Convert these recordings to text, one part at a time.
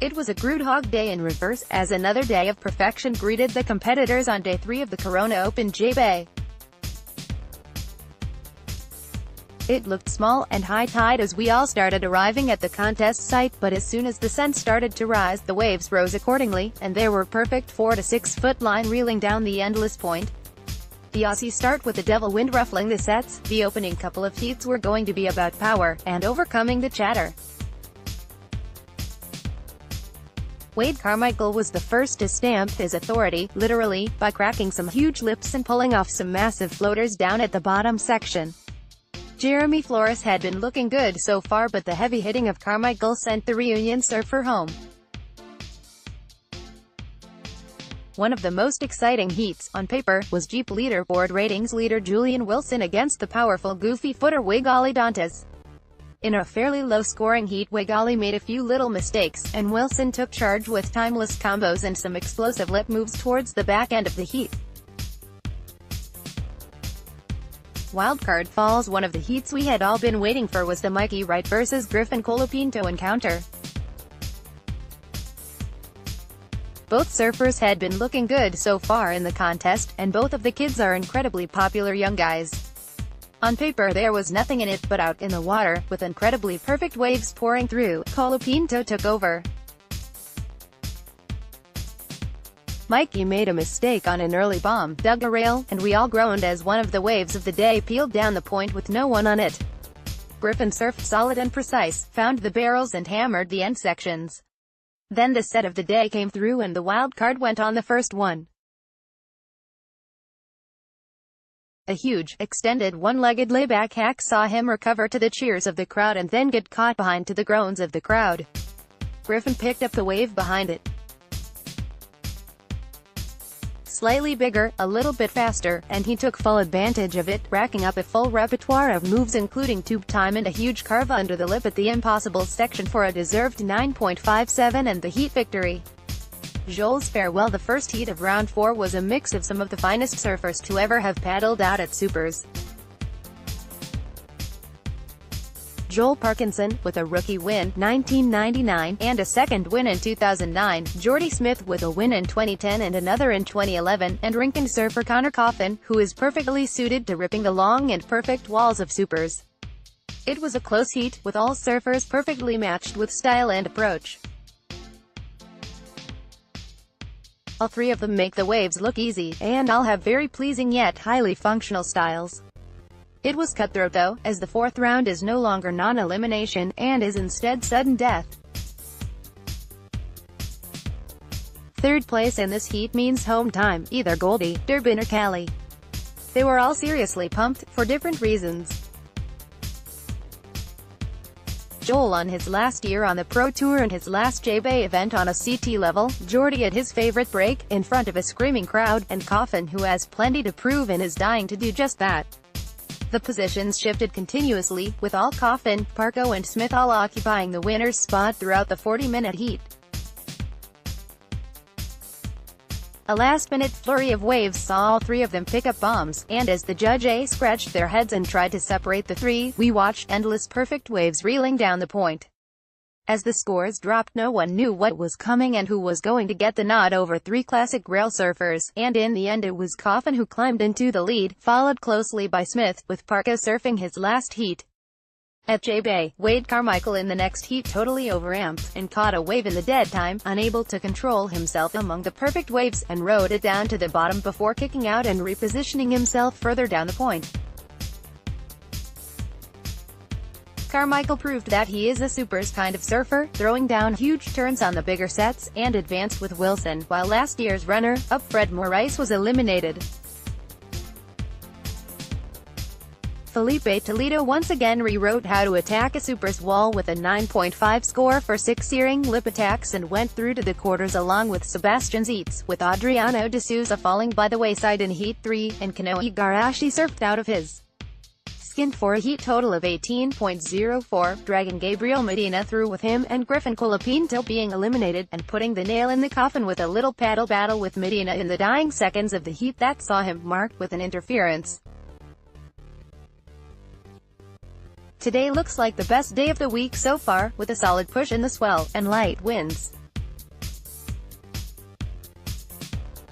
It was a Groudhog day in reverse, as another day of perfection greeted the competitors on day 3 of the Corona Open JBay. It looked small and high tide as we all started arriving at the contest site, but as soon as the sun started to rise, the waves rose accordingly, and there were perfect 4 to 6 foot line reeling down the endless point. The Aussie Start with the devil wind ruffling the sets. The opening couple of heats were going to be about power, and overcoming the chatter. Wade Carmichael was the first to stamp his authority, literally, by cracking some huge lips and pulling off some massive floaters down at the bottom section. Jeremy Flores had been looking good so far, but the heavy hitting of Carmichael sent the reunion surfer home. One of the most exciting heats, on paper, was Jeep leaderboard ratings leader Julian Wilson against the powerful goofy footer Wigali Dantas. In a fairly low-scoring heat, Wigali made a few little mistakes, and Wilson took charge with timeless combos and some explosive lip moves towards the back end of the heat. Wildcard falls. One of the heats we had all been waiting for was the Mikey Wright vs Griffin Colapinto encounter. Both surfers had been looking good so far in the contest, and both of the kids are incredibly popular young guys. On paper there was nothing in it, but out in the water, with incredibly perfect waves pouring through, Colapinto took over. Mikey made a mistake on an early bomb, dug a rail, and we all groaned as one of the waves of the day peeled down the point with no one on it. Griffin surfed solid and precise, found the barrels and hammered the end sections. Then the set of the day came through and the wild card went on the first one. A huge, extended one-legged layback hack saw him recover to the cheers of the crowd and then get caught behind to the groans of the crowd. Griffin picked up the wave behind it. Slightly bigger, a little bit faster, and he took full advantage of it, racking up a full repertoire of moves including tube time and a huge carve under the lip at the impossible section for a deserved 9.57 and the heat victory. Joel's farewell. The first heat of round 4 was a mix of some of the finest surfers to ever have paddled out at Supers. Joel Parkinson, with a rookie win, 1999, and a second win in 2009, Jordy Smith with a win in 2010 and another in 2011, and Rincon surfer Connor Coffin, who is perfectly suited to ripping the long and perfect walls of Supers. It was a close heat, with all surfers perfectly matched with style and approach. All three of them make the waves look easy, and all have very pleasing yet highly functional styles. It was cutthroat though, as the fourth round is no longer non-elimination, and is instead sudden death. Third place in this heat means home time, either Goldie, Durban or Cali. They were all seriously pumped, for different reasons. Joel on his last year on the Pro Tour and his last JBay event on a CT level, Jordy at his favorite break, in front of a screaming crowd, and Coffin who has plenty to prove and is dying to do just that. The positions shifted continuously, with all Coffin, Parko and Smith all occupying the winner's spot throughout the 40-minute heat. A last-minute flurry of waves saw all three of them pick up bombs, and as the judge A scratched their heads and tried to separate the three, we watched endless perfect waves reeling down the point. As the scores dropped, no one knew what was coming and who was going to get the nod over three classic rail surfers, and in the end it was Coffin who climbed into the lead, followed closely by Smith, with Parko surfing his last heat. At JBay, Wade Carmichael in the next heat totally overamped, and caught a wave in the dead time, unable to control himself among the perfect waves, and rode it down to the bottom before kicking out and repositioning himself further down the point. Carmichael proved that he is a Supers kind of surfer, throwing down huge turns on the bigger sets, and advanced with Wilson, while last year's runner-up Fred Morais was eliminated. Felipe Toledo once again rewrote how to attack a Supers wall with a 9.5 score for 6 searing lip attacks and went through to the quarters along with Sebastian Zeitz, with Adriano de Souza falling by the wayside in Heat 3, and Kanoe Igarashi surfed out of his skin for a heat total of 18.04, dragging Gabriel Medina through with him, and Griffin Colapinto being eliminated, and putting the nail in the coffin with a little paddle battle with Medina in the dying seconds of the heat that saw him marked with an interference. Today looks like the best day of the week so far, with a solid push in the swell, and light winds.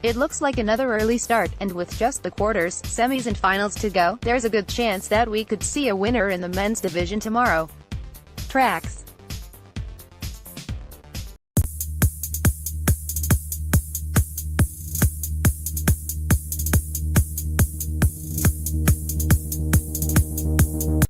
It looks like another early start, and with just the quarters, semis and finals to go, there's a good chance that we could see a winner in the men's division tomorrow. Tracks.